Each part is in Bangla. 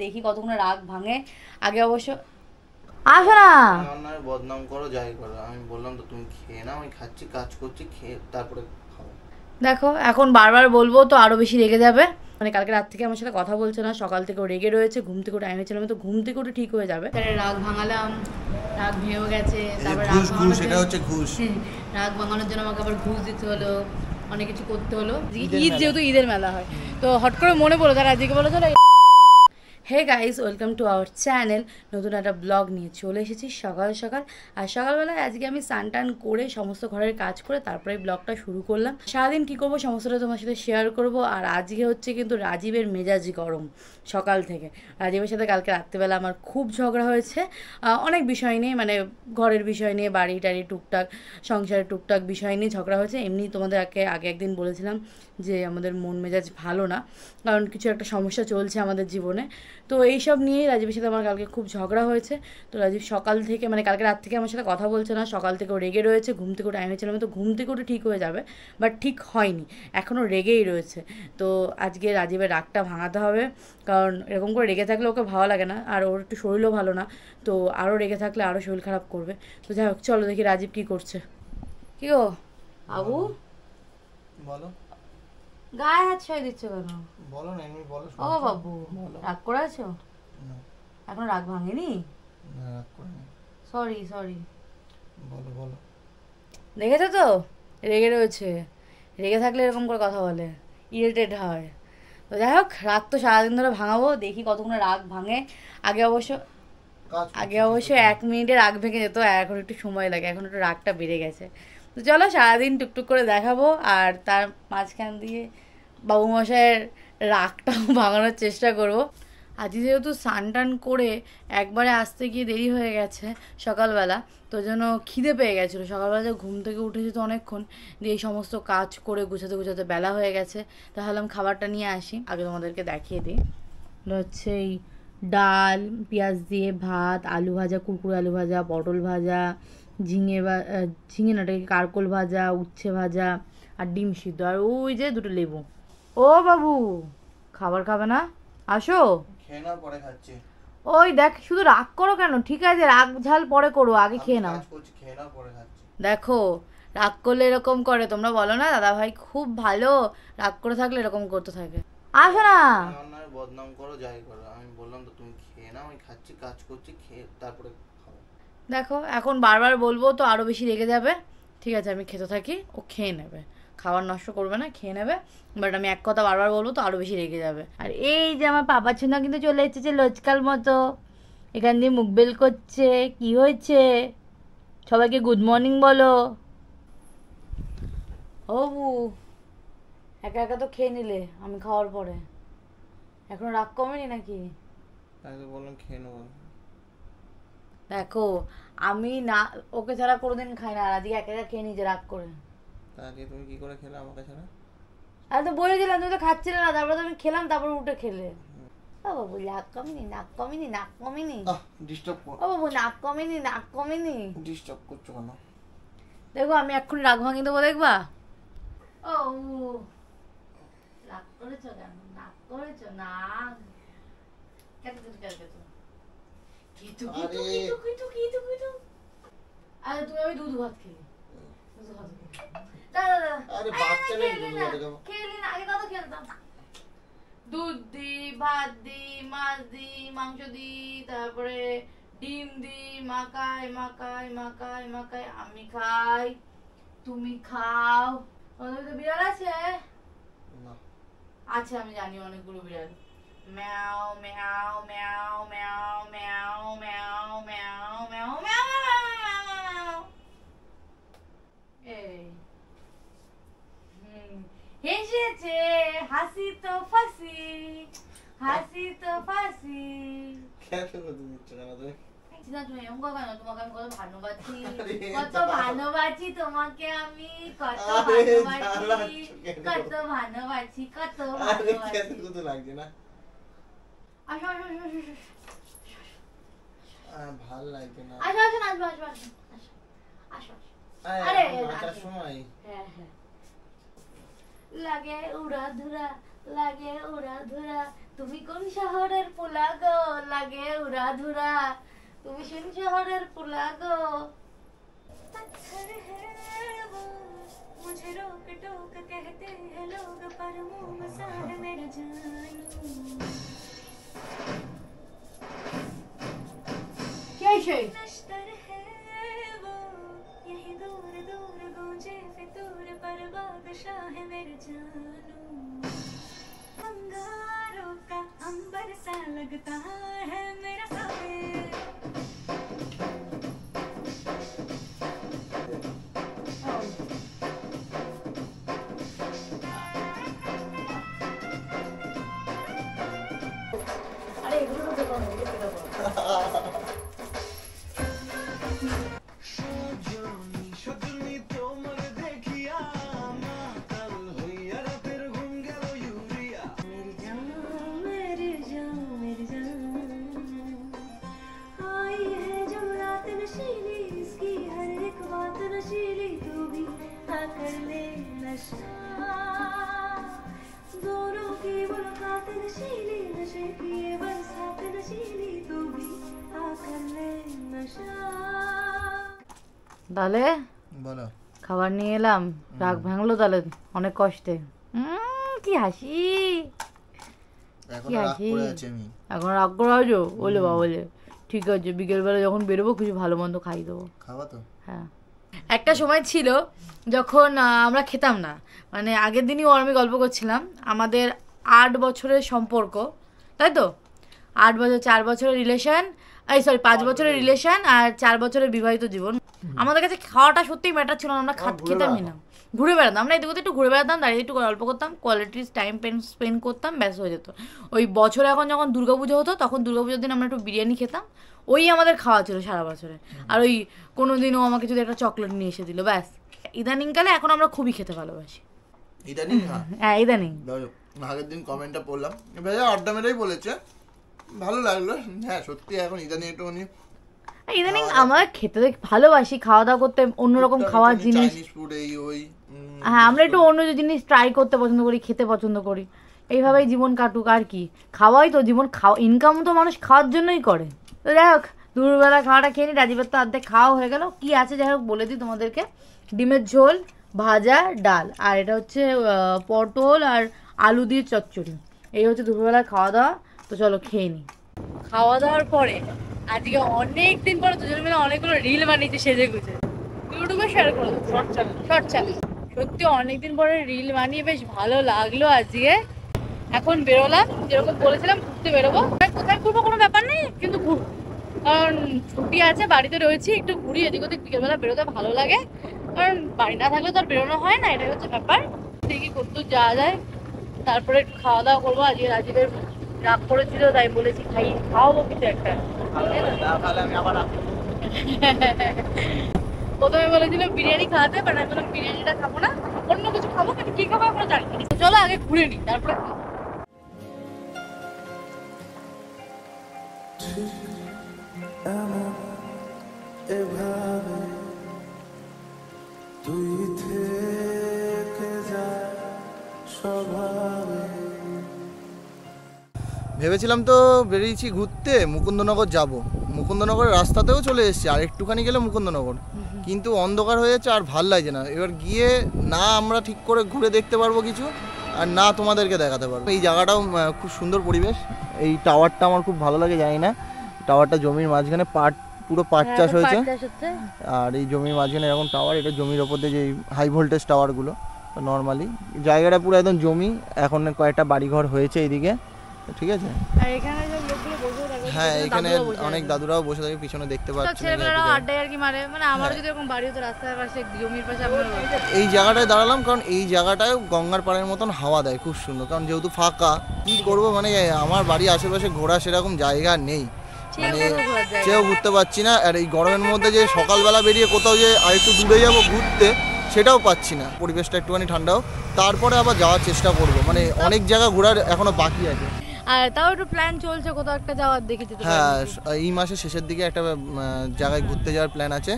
দেখি কতক্ষণ রাগ ভাঙে। আগে অবশ্য আসো না, আমার বদনাম করো যাই করো, আমি বললাম তো তুমি খেয়ে নাও, আমি খাচ্ছি, কাজ করছি, খেয়ে তারপরে খাও। দেখো এখন বারবার বলবো তো আরো বেশি রেগে যাবে। মানে কালকে রাত থেকে আমার সাথে কথা বলছে না, সকাল থেকে রেগে রয়েছে, ঘুম থেকে টাইম হয়েছিল, আমি তো ঘুম থেকে উঠে ঠিক হয়ে যাবে। রাগ ভাঙালাম, রাগ ভেঙেও গেছে, তারপর রাগ ভাঙানোর এটা হচ্ছে ঘুষ। রাগ ভাঙানোর জন্য আমাকে আবার ঘুষ দিতে হলো, অনেক কিছু করতে হলো। ঈদ যেহেতু ঈদের মেলা হয়, তো হট করে মনে পড়লো তারা আজকে বলো চলো। Hey guys, welcome to our channel. নতুন একটা ব্লগ নিয়ে চলে এসেছি সকাল সকাল। আর সকালবেলায় আজকে আমি স্নান টান করে সমস্ত ঘরের কাজ করে তারপরে ব্লগটা শুরু করলাম। সারাদিন কী করবো সমস্তটা তোমার সাথে শেয়ার করব। আর আজকে হচ্ছে কিন্তু রাজীবের মেজাজি গরম সকাল থেকে। রাজীবের সাথে কালকে রাত্রিবেলা আমার খুব ঝগড়া হয়েছে অনেক বিষয় নিয়ে, মানে ঘরের বিষয় নিয়ে, বাড়ি টাড়ি টুকটাক, সংসারের টুকটাক বিষয় নিয়ে ঝগড়া হয়েছে। এমনি তোমাদের আগে একদিন বলেছিলাম যে আমাদের মন মেজাজ ভালো না, কারণ কিছু একটা সমস্যা চলছে আমাদের জীবনে। তো এইসব নিয়েই রাজীবের সাথে আমার কালকে খুব ঝগড়া হয়েছে। তো রাজীব সকাল থেকে, মানে কালকে রাত থেকে আমার সাথে কথা বলছে না, সকাল থেকেও রেগে রয়েছে, ঘুম থেকে টাইম হয়েছিল, আমি তো ঘুম থেকে উঠে ঠিক হয়ে যাবে, বাট ঠিক হয়নি, এখনও রেগেই রয়েছে। তো আজকে রাজীবের রাগটা ভাঙাতে হবে, কারণ এরকম করে রেগে থাকলে ওকে ভালো লাগে না, আর ওর একটু শরীরও ভালো না, তো আরও রেগে থাকলে আরও শরীর খারাপ করবে। তো যাই হোক, চলো দেখি রাজীব কী করছে। কি গো আবু, বলো। গায়ে হাত ছয় দিচ্ছ কেন? বলো না, এমনি বলো। ও বাবু, রাগ করে আছো? এখন রাগ ভাঙেনি? না, রাগ করিনি। Sorry sorry. বলো বলো। দেখেছো তো রেগে রয়েছে, রেগে থাকলে এরকম করে কথা বলে, ইরিটেট হয়। তো যাই হোক, রাগ তো সারাদিন ধরে ভাঙাবো, দেখি কতক্ষণ রাগ ভাঙে। আগে অবশ্য 1 মিনিটে রাগ ভেঙে যেত, এখন একটু সময় লাগে, এখন একটু রাগটা বেড়ে গেছে। তো চলো সারাদিন টুকটুক করে দেখাবো, আর তার মাঝখান দিয়ে বাবুমশাইয়ের রাগটাও ভাঙানোর চেষ্টা করব। আজ যেহেতু স্নান টান করে একবারে আসতে গিয়ে দেরি হয়ে গেছে সকালবেলা, তো জন্য খিদে পেয়ে গেছিলো। সকালবেলা যে ঘুম থেকে উঠেছি তো অনেকক্ষণ, দিয়ে এই সমস্ত কাজ করে গুছাতে গুছাতে বেলা হয়ে গেছে। তাহলে আমি খাবারটা নিয়ে আসি, আগে তোমাদেরকে দেখিয়ে দিই। হচ্ছে এই ডাল, পেঁয়াজ দিয়ে ভাত, আলু ভাজা, কুরকুরে আলু ভাজা, পটল ভাজা, ঝিঙে নাটাকে কারকোল ভাজা, উচ্ছে ভাজা, আর ডিম সিদ্ধ, আর ওই যে 2টো লেবু। ও বাবু, খাবার খাবে না? আসো। খেয়ে নাও, পরে খাচ্ছি। ওই দেখ, শুধু রাগ করো কেন? ঠিক আছে, রাগ ঝাল পরে করো, আগে খেয়ে নাও। কাজ করছি, খেয়ে নাও, পরে খাচ্ছি। দেখো রাগ করলে এরকম করে, তোমরা বলো না দাদা ভাই খুব ভালো, রাগ করে থাকলে এরকম করতে থাকে। আসো না, আমার বদনাম করো যাই করো, আমি বললাম তো তুমি খেয়ে নাও, আমি খাচ্ছি, কাজ করছি, খেয়ে তারপরে খাও। দেখো এখন বারবার বলবো তো আরো বেশি রেগে যাবে। ঠিক আছে, আমি খেতে থাকি, ও খেয়ে নেবে, খাবার নষ্ট করবে না, খেয়ে নেবে। বাট আমি এক কথা বারবার বলবো তো আরো বেশি রেগে যাবে। আর এই যে আমার পাপা ছোনা কিন্তু চলে এসেছে লজকাল মতো, এখান দিয়ে মুখ বেল করছে। কি হয়েছে? সবাইকে গুড মর্নিং বলো। ও বু, একা একা তো খেয়ে নিলে আমি খাওয়ার পরে, এখনো রাগ কমেনি নাকি? তাই তো বললাম খেয়ে নেবো। দেখো আমি না, ওকে ছাড়া কোনোদিন খাই না, আর আজকে একা একা খেয়ে নিজে রাগ করে। তাহলে তুমি কি করে খেলে আমার কাছে না? আমি তো বলেছিলাম, তুমি তো খাচ্ছিলে না, তারপরে তো আমি খেলাম, তারপরে উঠে খেলে। ও বাবু, নাক কমেনি, নাক কমেনি, নাক কমেনি। ডিস্টার্ব কর। ও বাবু, নাক কমেনি, নাক কমেনি। ডিস্টার্ব করছো কেন? দেখো আমি এক্ষুনি রাগ ভাঙিয়ে দেবো, দেখবা। ও রাগ করেছো কেন? নাক করেছো না? আরে তুমি, আমি দুধ ভাত খেলি, দুধ দি, ভাত দি, মাছ দি, মাংস দি, তারপরে ডিম দি, মাকাই মাকাই মাকাই মাকাই, আমি খাই, তুমি খাও। ওদের তো বিড়াল আছে? আচ্ছা, আমি জানি অনেকগুলো বিড়াল। ম্যাও ম্যাও ম্যাও ম্যাও ম্যাও ম্যাও ম্যাও ম্যাও ম্যাও। এই হেসেছে, হাসি তো ফাঁসি, হাসি তো ফাঁসি। তোমাকে আমি কত ভালোবাসি, কত ভালোবাসি তোমাকে আমি, কত ভালোবাসি, কত ভালোবাসি, কত ভালোবাসি লাগছে না? আসো আসো আসো ভাল লাগছে না। আসো আসো আসো আসো আসো আসো। আরে সময় হ্যাঁ হ্যাঁ, লাগে উড়া ধুরা, লাগে উড়া ধুরা, তুমি কোন শহরের পোলা গো লাগে উড়া ধুরা, তুমি কোন শহরের পোলা গো। पत्थर है वो मुझे रोक टोक कहते हैं लोग पर मुंह मसा है मेरा जानू। क्या है नश्तर है वो यही दूर दूर गूंजे फितूर पर बादशाह है मेरा जानू। अंगारों का अंबर सा लगता है मेरा साबिर। दोनों की मुलाकात नशीली नशे की बरसात नशीली तू भी आकर ले नशा। তাহলে বলো খাবার নিয়ে এলাম, রাগ ভাঙলো তাহলে অনেক কষ্টে। কি হাসি, এখন রাগ করে আছি আমি। এখন রাগ করে আছো? বলে বাবা বলে ঠিক আছে, বিকেলবেলা যখন বেরোবো কিছু ভালো মন্দ খাই দেবো। খাওয়া তো? হ্যাঁ। একটা সময় ছিল যখন আমরা খেতাম না, মানে আগের দিনই ওর আমি গল্প করছিলাম, আমাদের 8 বছরের সম্পর্ক, তাই তো? 8 বছর, 4 বছরের রিলেশন, 5 বছরের রিলেশন আর 4 বছরের বিবাহিত জীবন। আমাদের কাছে খাওয়াটা সত্যিই ম্যাটার ছিল না, আমরা খেতামই না, ঘুরে বেড়াতাম। আমরা এদিকে একটু ঘুরে বেড়াতাম, দাঁড়িয়ে একটু গল্প করতাম, কোয়ালিটি টাইম স্পেন্ড করতাম, ব্যাস হয়ে যেত। ওই বছরে এখন যখন দুর্গাপুজো হতো তখন দুর্গাপুজোর দিন আমরা একটু বিরিয়ানি খেতাম, ওই আমাদের খাওয়া ছিল সারা বছরে। আর ওই কোনো দিনও আমাকে যদি একটা চকলেট নিয়ে এসে দিল, ব্যাস। ইদানিংকালে এখন আমরা খুবই খেতে ভালোবাসি। ইদানিং? হ্যাঁ ইদানিং। আগের দিন কমেন্টটা পড়লাম, ভাইয়া আড্ডা মেরেই বলেছে, ভালো লাগলো। হ্যাঁ সত্যি এখন ইদানিং একটুখানি ইদানিং আমরা খেতে ভালোবাসি, খাওয়া দাওয়া করতে, অন্যরকম খাওয়ার জিনিস। হ্যাঁ আমরা একটু অন্য জিনিস ট্রাই করতে পছন্দ করি, খেতে পছন্দ করি, এইভাবেই জীবন কাটুক। আর কি, খাওয়াই তো জীবন, খাওয়া ইনকাম তো মানুষ খাওয়ার জন্যই করে। তো যাই হোক, দুপুরবেলা খাওয়াটা খেয়ে নি, রাজীবের তো অর্ধেক খাওয়া হয়ে গেল। কি আছে যাই হোক বলে দিই তোমাদেরকে, ডিমের ঝোল, ভাজা, ডাল, আর এটা হচ্ছে পটল আর আলু দিয়ে চচ্চড়ি। এই হচ্ছে দুপুরবেলা খাওয়া দাওয়া। তো চলো খেয়ে নিই। খাওয়া দাওয়ার পরে আজকে অনেক দিন পরে দুজন মিলে অনেকগুলো রিল বানিয়েছে সেজে গুজে, ইউটিউবে শেয়ার করে দেবো, শর্ট চ্যানেল। সত্যি অনেকদিন পরে রিল বানিয়ে বেশ ভালো লাগলো আজকে। এখন বেরোলাম, যেরকম বলেছিলাম ঘুরতে বেরোবো। কোথায় ঘুরবো কোনো ব্যাপার নেই, কিন্তু ঘুরবো, কারণ ছুটি আছে, বাড়িতে রয়েছি, একটু ঘুরি এদিক ওদিক, বিকেলবেলা বেরোতে ভালো লাগে, কারণ বাড়ি না থাকলে তো আর বেরোনো হয় না, এটাই হচ্ছে ব্যাপার। দেখি কত যাওয়া যায়, তারপরে একটু খাওয়া দাওয়া করবো। আজকে রাজীবের রাগ করেছিল, তাই বলেছি খাওয়াবো কিছু একটা। প্রথমে বলেছিল বিরিয়ানি খাওয়াতে, বাট আমি বললাম বিরিয়ানিটা খাবো না, অন্য কিছু খাবো, কিন্তু কি খাবো এখনো জানি না। চলো আগে ঘুরে নিই, তারপরে ভেবেছিলাম তো বেরিয়েছি ঘুরতে, মুকুন্দনগর যাব, মুকুন্দনগরের রাস্তাতেও চলে এসেছি, আর একটুখানি গেলে মুকুন্দনগর, কিন্তু অন্ধকার হয়ে যাচ্ছে, আর ভাল লাগছে না। এবার গিয়ে না আমরা ঠিক করে ঘুরে দেখতে পারবো কিছু, আর না তোমাদেরকে দেখাতে পারবো। এই জায়গাটাও খুব সুন্দর পরিবেশ, এই টাওয়ারটা আমার খুব ভালো লাগে, জানি না, টাওয়ারটা জমির মাঝখানে পুরো পাট চাষ হয়েছে, আর এই জমির মাঝখানে এরকম টাওয়ার, এটা জমির ওপর দিয়ে যে হাই ভোল্টেজ টাওয়ারগুলো, নর্মালি জায়গাটা পুরো একদম জমি। এখন কয়েকটা বাড়িঘর হয়েছে এইদিকে, ঠিক আছে। হ্যাঁ এখানে অনেক দাদুরাও বসে থাকে, পিছনে দেখতে পাচ্ছেন এই জায়গাটায় দাঁড়ালাম, কারণ এই জায়গাটায় গঙ্গার পাড়ের মতন হাওয়া দেয়, খুব সুন্দর। কারণ যেহেতু ফাঁকা, কি করবো, মানে আমার বাড়ির আশেপাশে ঘোরা সেরকম জায়গা নেই, মানে চেয়েও ঘুরতে পারছি না। আর এই গরমের মধ্যে যে সকালবেলা বেরিয়ে কোথাও যে আরেকটু দূরে যাবো ঘুরতে, সেটাও পাচ্ছি না। পরিবেশটা একটুখানি ঠান্ডা হোক, তারপরে আবার যাওয়ার চেষ্টা করবো, মানে অনেক জায়গা ঘোরার এখনো বাকি আছে। আর তাও একটু প্ল্যান চলছে কোথাও একটা যাওয়ার, দেখি। হ্যাঁ এই মাসের শেষের দিকে একটা জায়গায় ঘুরতে যাওয়ার প্ল্যান আছে,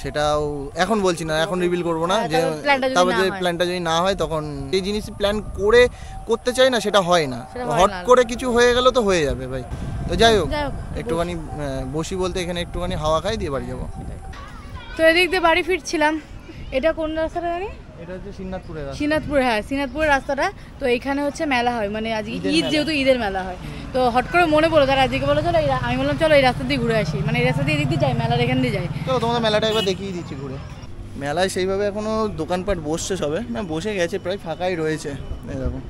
সেটাও এখন বলছি না, এখন রিভিল করবো না। যে তারপর যে প্ল্যানটা যদি না হয় তখন এই জিনিস প্ল্যান করে করতে চাই না, সেটা হয় না। হট করে কিছু হয়ে গেল তো হয়ে যাবে ভাই। তো যাই হোক, একটুখানি বসি বলতে এখানে একটুখানি হাওয়া খাই দিয়ে বাড়ি যাবো। তো এদিক দিয়ে বাড়ি ফিরছিলাম। এটা কোন রাস্তাটা জানি? এটা হচ্ছে সিন্নাতপুরের রাস্তা। সিনাতপুর, হ্যাঁ সিনাতপুরের রাস্তাটা। তো এইখানে হচ্ছে মেলা হয়, মানে আজকে ঈদ, যেহেতু ঈদের মেলা হয়। তো হট করে মনে পড়লো, তারা আজকে বলো চলো, আমি বললাম চলো এই রাস্তা দিয়ে ঘুরে আসি, মানে এই রাস্তা দিয়ে এদিক দিয়ে যাই, মেলার এখান দিয়ে যাই। তো তোমাদের মেলাটা একবার দেখিয়ে দিচ্ছি ঘুরে। মেলায় সেইভাবে এখনো দোকানপাট বসছে, সবে না বসে গেছে, প্রায় ফাঁকাই রয়েছে। এই দেখো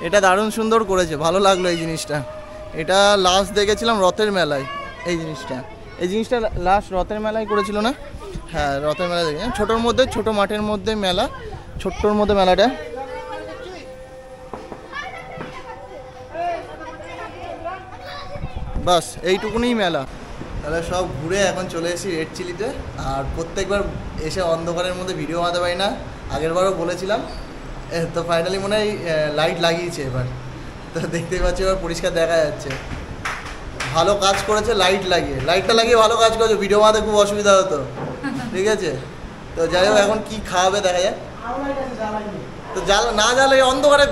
এটা দারুণ সুন্দর করেছে, ভালো লাগলো এই জিনিসটা। এটা লাস্ট দেখেছিলাম রথের মেলায়। এই জিনিসটা লাস্ট রথের মেলায় করেছিল না? হ্যাঁ রথের মেলায় দেখে, ছোটোর মধ্যে, ছোটো মাঠের মধ্যে মেলা, ছোট্টর মধ্যে মেলাটা। বাস এইটুকুনি মেলা। তাহলে সব ঘুরে এখন চলে এসেছি রেড চিলিতে। আর প্রত্যেকবার এসে অন্ধকারের মধ্যে ভিডিও বানাতে পারি না, আগেরবারও বলেছিলাম। তো ফাইনালি মনে হয় লাইট লাগিয়েছে এবার, তো দেখতেই পাচ্ছি এবার পরিষ্কার দেখা যাচ্ছে। ভালো কাজ করেছে লাইটটা লাগিয়ে ভালো কাজ করেছে। ভিডিও বানাতে খুব অসুবিধা হতো, ঠিক আছে। তো যাই হোক, এখন কি খাওয়াবে দেখা যাক। তো না জ্বালে অন্ধকারে,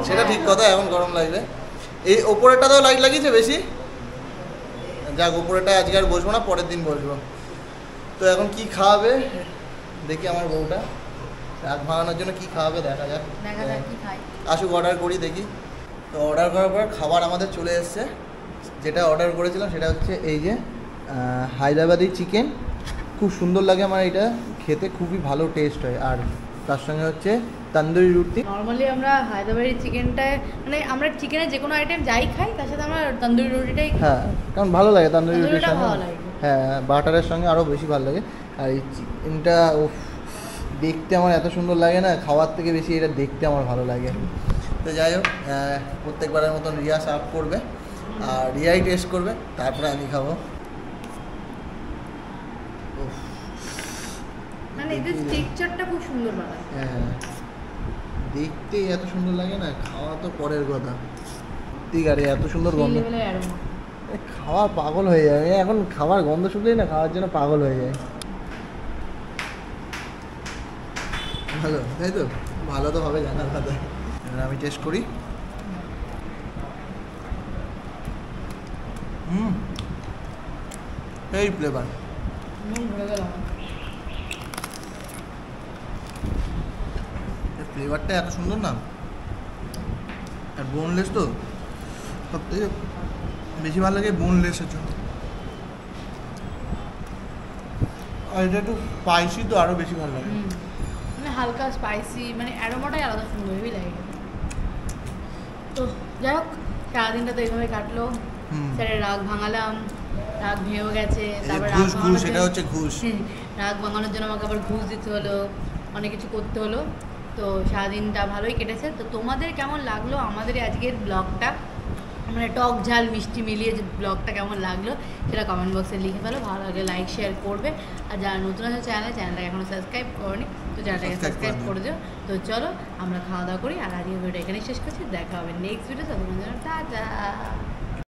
সেটা ঠিক কথা, এখন গরম লাগবে। এই ওপরেরটাতেও লাইট লাগিয়েছে বেশি। যাক, ওপরেটা আজকে আর বসবো না, পরের দিন বসবো। তো এখন কি খাওয়াবে দেখি আমার বউটা। রাগ ভাঙানোর জন্য কি খাওয়াবে দেখা যাক। আসুক, অর্ডার করি দেখি। তো অর্ডার করার পর খাবার আমাদের চলে এসছে। যেটা অর্ডার করেছিলাম সেটা হচ্ছে এই যে হায়দ্রাবাদি চিকেন। খুব সুন্দর লাগে আমার এটা খেতে, খুবই ভালো টেস্ট হয়। আর তার সঙ্গে হচ্ছে তন্দুরি রুটি। নর্মালি আমরা হায়দ্রাবাদি চিকেনটায়, মানে আমরা চিকেনের যে কোনো আইটেম যাই খাই তার সাথে আমরা তন্দুরি রুটিটাই, হ্যাঁ কারণ ভালো লাগে তন্দুরি রুটির সঙ্গে। ভালো লাগে, হ্যাঁ বাটারের সঙ্গে আরও বেশি ভালো লাগে। আর এই চিকেনটা দেখতে আমার এত সুন্দর লাগে না, খাওয়ার থেকে বেশি এটা দেখতে আমার ভালো লাগে। তো যাই হোক, প্রত্যেকবারের মতন রিয়া সার্ভ করবে আর রিয়াই টেস্ট করবে, তারপরে আমি খাবো। মানে এদের টেক্সচারটা খুব সুন্দর বানায়। হ্যাঁ দেখতে এত সুন্দর লাগে না, খাওয়া তো পরের কথা। ঠিক আছে, এত সুন্দর গন্ধ, খাওয়া পাগল হয়ে যায়। এখন খাবার গন্ধ শুনলেই না খাওয়ার জন্য পাগল হয়ে যায়। ভালো তাই তো, ভালো তো হবে জানার কথা। এবার আমি টেস্ট করি। এই ফ্লেভার, ফ্লেভারটা এত সুন্দর না। আর বোনলেস তো, সবথেকে বেশি ভালো লাগে বোনলেসের জন্য। আর এটা একটু স্পাইসি তো আরও বেশি ভালো লাগে, মানে হালকা স্পাইসি, মানে অ্যারোমাটাই আলাদা সুন্দর, হেভি লাগে। তো যাই হোক, সারাদিনটা তো এইভাবে কাটলো। স্যারের রাগ ভাঙালাম, রাগ ভেঙেও গেছে। তারপর ঘুষ, এটা হচ্ছে ঘুষ। রাগ ভাঙানোর জন্য আমাকে আবার ঘুষ দিতে হলো, অনেক কিছু করতে হলো। তো সারাদিনটা ভালোই কেটেছে। তো তোমাদের কেমন লাগলো আমাদের আজকের ব্লগটা, মানে টক ঝাল মিষ্টি মিলিয়ে যে ব্লগটা কেমন লাগলো সেটা কমেন্ট বক্সে লিখে ফেলো। ভালো লাগলে লাইক শেয়ার করবে। আর যারা নতুন আছে চ্যানেলটাকে এখনও সাবস্ক্রাইব করনি, তো চ্যানেলটাকে সাবস্ক্রাইব করে দিও। তো চলো আমরা খাওয়া দাওয়া করি, আর আজকের ভিডিওটা এখানেই শেষ করছি। দেখা হবে নেক্সট ভিডিও। ততক্ষণ জন্য টাটা।